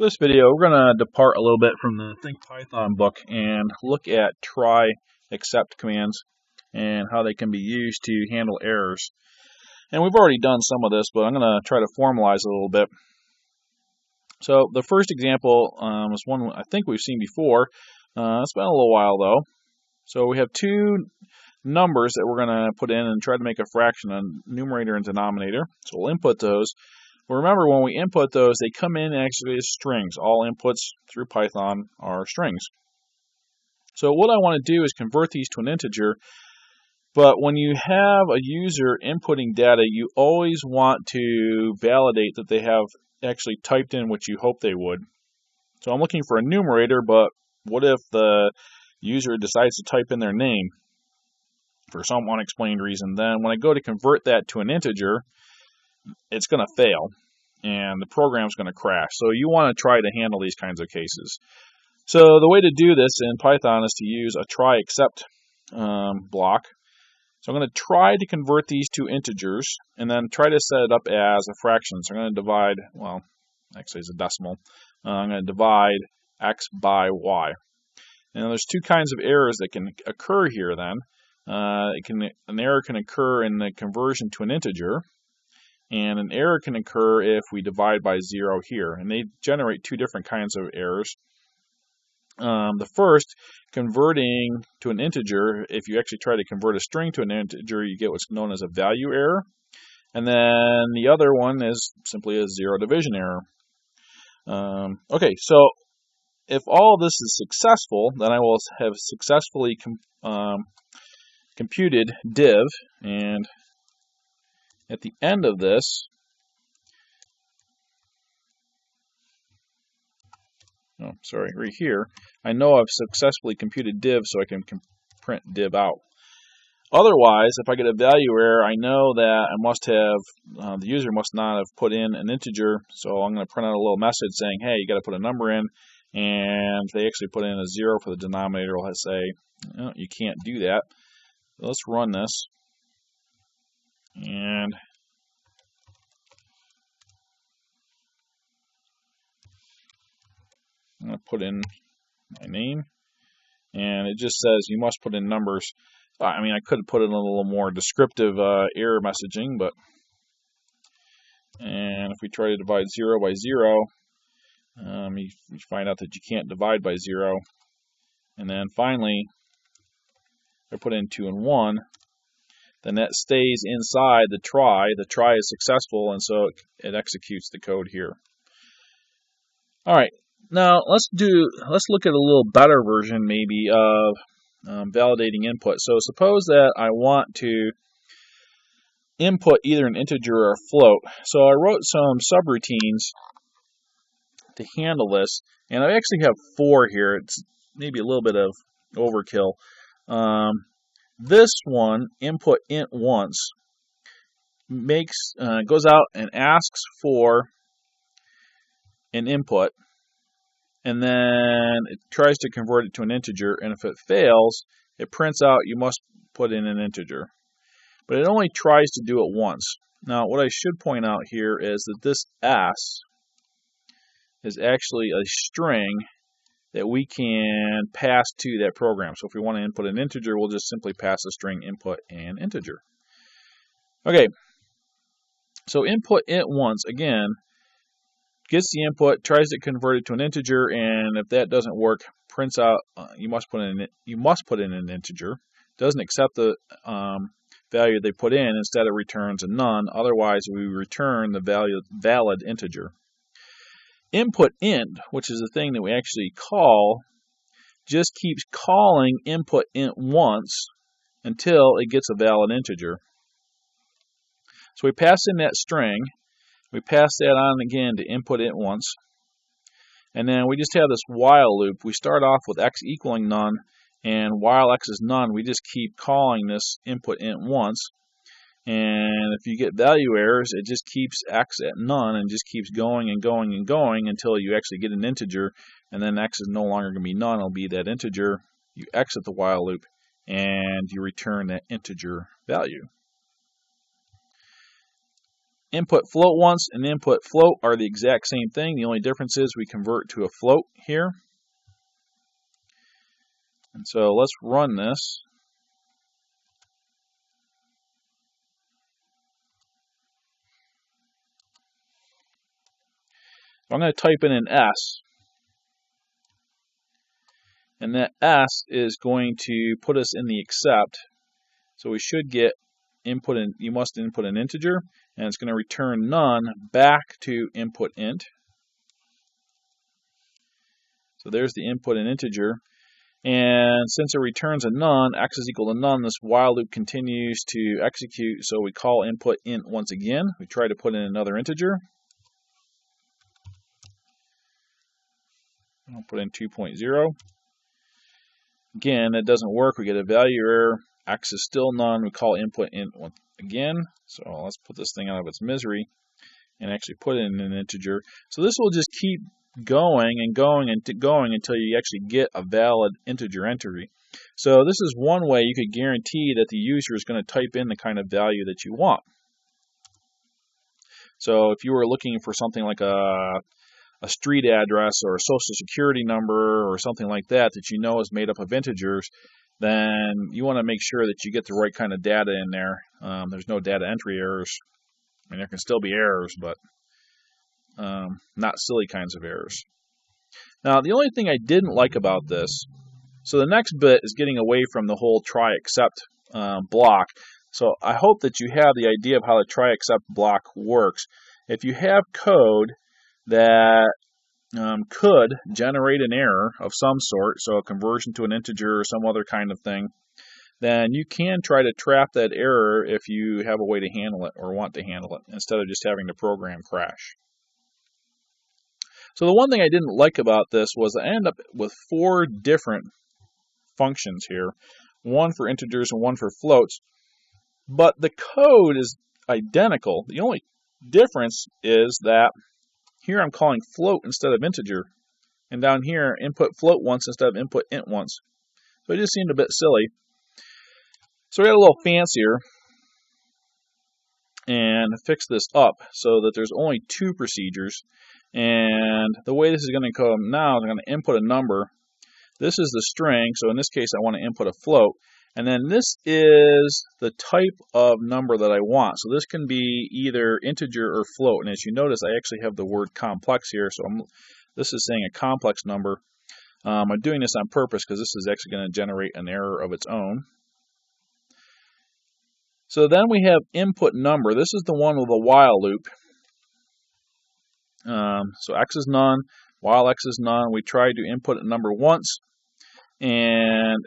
For this video, we're going to depart a little bit from the Think Python book and look at tryexcept commands and how they can be used to handle errors. And we've already done some of this, but I'm going to try to formalize a little bit. So the first example is one I think we've seen before. It's been a little while though. So we have two numbers that we're going to put in and try to make a fraction, a numerator and denominator. So we'll input those. But remember, when we input those, they come in actually as strings. All inputs through Python are strings. So what I want to do is convert these to an integer. But when you have a user inputting data, you always want to validate that they have actually typed in what you hope they would. So I'm looking for a numerator, but what if the user decides to type in their name for some unexplained reason? Then when I go to convert that to an integer, it's going to fail and the program's going to crash. So you want to try to handle these kinds of cases. So the way to do this in Python is to use a tryexcept block. So I'm going to try to convert these to integers and then try to set it up as a fraction. So I'm going to divide, well, actually it's a decimal. I'm going to divide x by y. And there's two kinds of errors that can occur here then. An error can occur in the conversion to an integer, and an error can occur if we divide by 0 here. And they generate two different kinds of errors. The first, converting to an integer, if you actually try to convert a string to an integer, you get what's known as a value error. And then the other one is simply a zero division error. Okay, so if all of this is successful, then I will have successfully computed div, and at the end of this, right here, I know I've successfully computed div, so I can print div out. Otherwise, if I get a value error, I know that I must have, the user must not have put in an integer, so I'm going to print out a little message saying, hey, you got to put a number in, and if they actually put in a 0 for the denominator, I'll say, no, you can't do that. So let's run this. And I'm going to put in my name, and it just says you must put in numbers. I mean, I could have put in a little more descriptive error messaging, but and if we try to divide 0 by 0, you find out that you can't divide by 0. And then finally, if I put in 2 and 1, then that stays inside the try. The try is successful, and so it executes the code here. All right, now let's look at a little better version maybe of validating input. So suppose that I want to input either an integer or a float. So I wrote some subroutines to handle this, and I actually have 4 here. It's maybe a little bit of overkill. This one, input int once, goes out and asks for an input, and then it tries to convert it to an integer, and if it fails, it prints out you must put in an integer. But it only tries to do it once. Now, what I should point out here is that this s is actually a string that we can pass to that program. So if we want to input an integer, we'll just simply pass the string input and integer. Okay, so input int once, again, gets the input, tries to convert it to an integer, and if that doesn't work, prints out you must put in an integer. Doesn't accept the value they put in, instead it returns a none. Otherwise, we return the valid integer. Input int, which is the thing that we actually call, just keeps calling input int once until it gets a valid integer. So we pass in that string, we pass that on again to input int once, and then we just have this while loop. We start off with x equaling none, and while x is none, we just keep calling this input int once. And if you get value errors, it just keeps x at none and just keeps going and going and going until you actually get an integer, and then x is no longer going to be none, it'll be that integer. You exit the while loop and you return that integer value. input float once and input float are the exact same thing. The only difference is we convert to a float here. And so let's run this. I'm going to type in an S. And that S is going to put us in the except. So we should get input in, you must input an integer, and it's going to return none back to input int. So there's the input in integer. And since it returns a none, x is equal to none, this while loop continues to execute. So we call input int once again. We try to put in another integer. I'll put in 2.0. Again, it doesn't work. We get a value error. X is still none. We call input int again. So let's put this thing out of its misery and actually put in an integer. So this will just keep going and going and going until you actually get a valid integer entry. So this is one way you could guarantee that the user is going to type in the kind of value that you want. So if you were looking for something like a street address or a social security number or something like that that you know is made up of integers, then you want to make sure that you get the right kind of data in there. There's no data entry errors. I mean, there can still be errors, but not silly kinds of errors. Now, the only thing I didn't like about this, so the next bit is getting away from the whole tryexcept block. So I hope that you have the idea of how the tryexcept block works. If you have code that could generate an error of some sort, so a conversion to an integer or some other kind of thing, then you can try to trap that error if you have a way to handle it or want to handle it, instead of just having the program crash. So the one thing I didn't like about this was I ended up with 4 different functions here, one for integers and one for floats, but the code is identical. The only difference is that here I'm calling float instead of integer, and down here input float once instead of input int once. So it just seemed a bit silly. So we got a little fancier and fix this up so that there's only 2 procedures. And the way this is going to come now is I'm going to input a number. This is the string, so in this case I want to input a float. And then this is the type of number that I want. So this can be either integer or float. And as you notice, I actually have the word complex here. So this is saying a complex number. I'm doing this on purpose because this is actually going to generate an error of its own. So then we have input number. This is the one with a while loop. So x is none, while x is none. We try to input a number once. And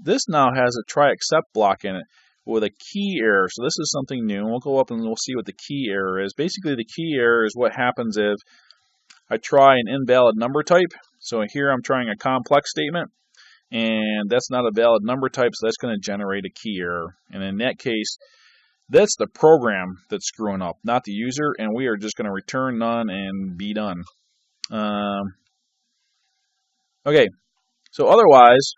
this now has a tryexcept block in it with a key error. So this is something new. We'll go up and we'll see what the key error is. Basically, the key error is what happens if I try an invalid number type. So here I'm trying a complex statement, and that's not a valid number type, so that's going to generate a key error. And in that case, that's the program that's screwing up, not the user, and we are just going to return none and be done. Okay, so otherwise,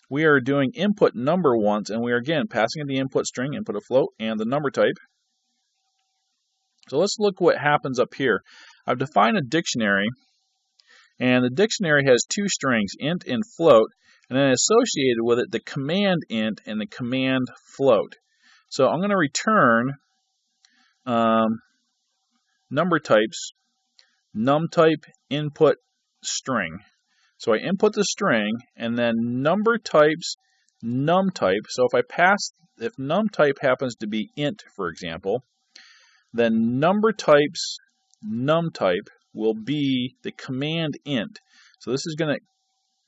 we are doing input number once, and we are again passing in the input string, input a float, and the number type. So let's look what happens up here. I've defined a dictionary, and the dictionary has 2 strings, int and float, and then associated with it the command int and the command float. So I'm going to return number types, num type input string. So I input the string, and then number types num type. So if num type happens to be int, for example, then number types num type will be the command int. So this is going to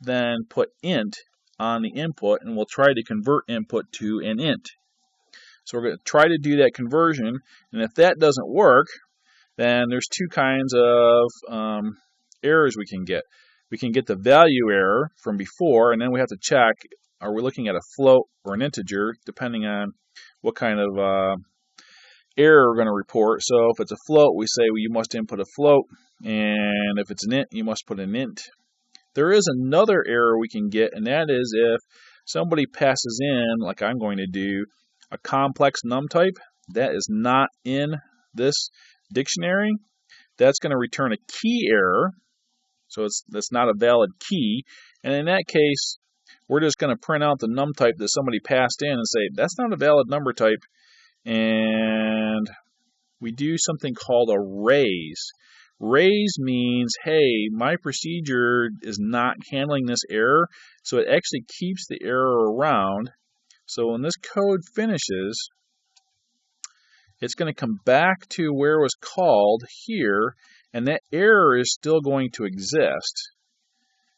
then put int on the input, and we'll try to convert input to an int. So we're going to try to do that conversion, and if that doesn't work, then there's 2 kinds of errors we can get. We can get the value error from before, and then we have to check, are we looking at a float or an integer, depending on what kind of error we're going to report. So if it's a float, we say, well, you must input a float, and if it's an int, you must put an int. There is another error we can get, and that is if somebody passes in, like I'm going to do, a complex num type that is not in this dictionary, that's going to return a key error. So that's not a valid key. And in that case, we're just going to print out the num type that somebody passed in and say, that's not a valid number type. And we do something called a raise. Raise means, hey, my procedure is not handling this error, so it actually keeps the error around. So when this code finishes, it's going to come back to where it was called here, and that error is still going to exist.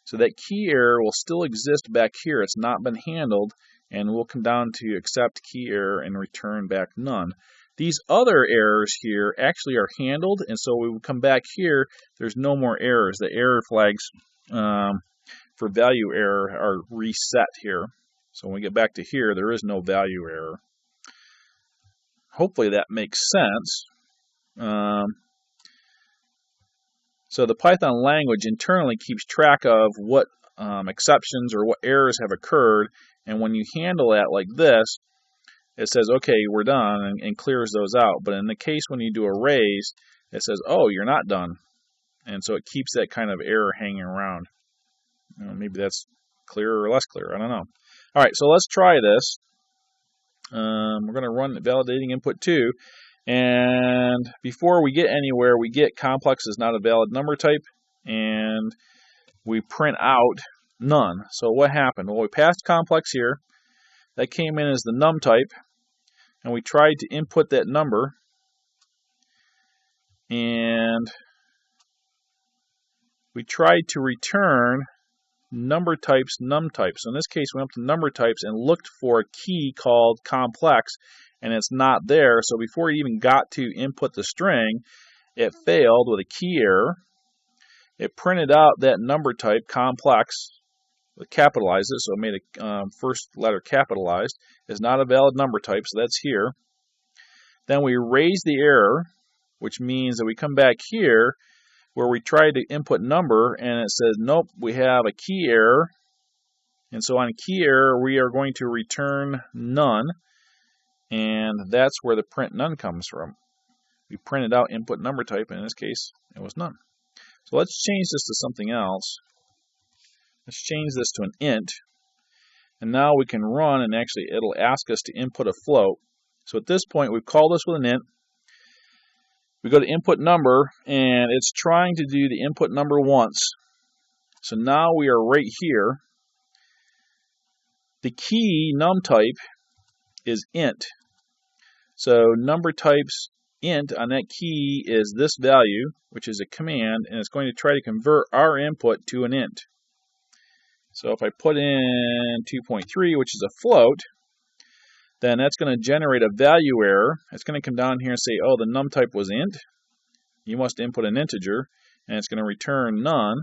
So that key error will still exist back here. It's not been handled, and we'll come down to accept key error and return back none. These other errors here actually are handled, and so we will come back here. There's no more errors. The error flags for value error are reset here. So when we get back to here, there is no value error. Hopefully that makes sense. So the Python language internally keeps track of what exceptions or what errors have occurred, and when you handle that like this, it says, okay, we're done, and clears those out. But in the case when you do a raise, it says, oh, you're not done. And so it keeps that kind of error hanging around. Maybe that's clearer or less clear. I don't know. All right, so let's try this. We're going to run validating input 2. And before we get anywhere, we get complex is not a valid number type, and we print out none. So what happened? Well, we passed complex here. That came in as the num type, and we tried to input that number, and we tried to return number types num types. So in this case, we went up to number types and looked for a key called complex, and it's not there. So before it even got to input the string, it failed with a key error. It printed out that number type complex, capitalized it, so it made a first letter capitalized. It's not a valid number type, so that's here. Then we raise the error, which means that we come back here where we try to input number, and it says, nope, we have a key error. And so on key error, we are going to return none, and that's where the print none comes from. We printed out input number type, and in this case, it was none. So let's change this to something else. Let's change this to an int, and now we can run, and actually it'll ask us to input a float. So at this point, we've called this with an int. We go to input number, and it's trying to do the input number once. So now we are right here. The key num type is int. So number type's int on that key is this value, which is a command, and it's going to try to convert our input to an int. So if I put in 2.3, which is a float, then that's going to generate a value error. It's going to come down here and say, oh, the num type was int. You must input an integer, and it's going to return none.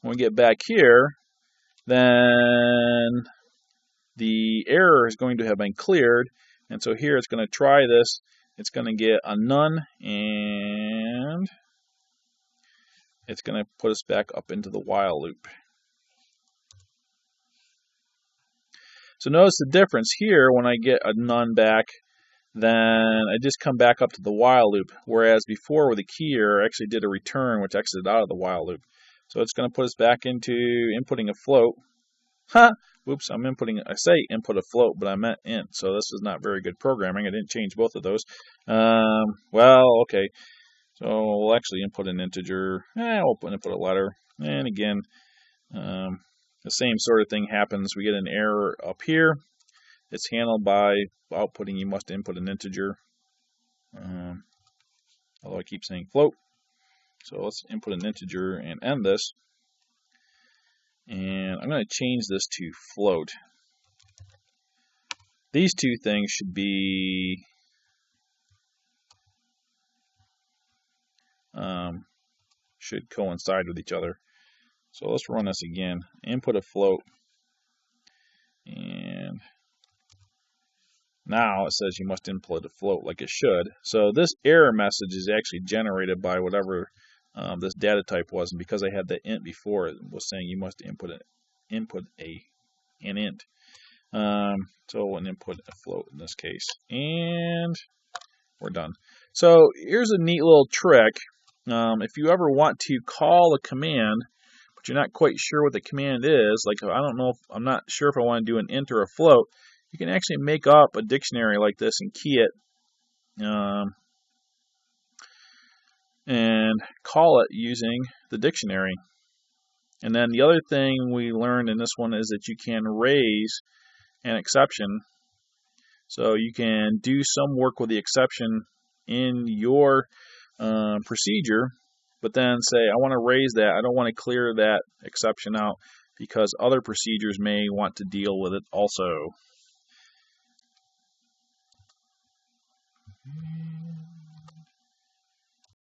When we get back here, then the error is going to have been cleared, and so here it's going to try this. It's going to get a none, and it's going to put us back up into the while loop. So notice the difference here. When I get a none back, then I just come back up to the while loop, whereas before with the key error, I actually did a return, which exited out of the while loop. So it's going to put us back into inputting a float. Whoops, I say input a float, but I meant int, so this is not very good programming. I didn't change both of those. Well, okay. So we'll actually input an integer. We'll input a letter. And again, the same sort of thing happens. We get an error up here. It's handled by outputting, you must input an integer. Although I keep saying float. So let's input an integer and end this. And I'm going to change this to float. These two things should be should coincide with each other. So let's run this again. Input a float, and now it says you must input a float like it should. So this error message is actually generated by whatever this data type was, and because I had the int before, it was saying you must input an int. So we'll input a float in this case, and we're done. So here's a neat little trick. If you ever want to call a command, but you're not quite sure what the command is, like I'm not sure if I want to do an int or a float, you can actually make up a dictionary like this and key it and call it using the dictionary. And then the other thing we learned in this one is that you can raise an exception. So you can do some work with the exception in your procedure, but then say, I want to raise that. I don't want to clear that exception out because other procedures may want to deal with it also.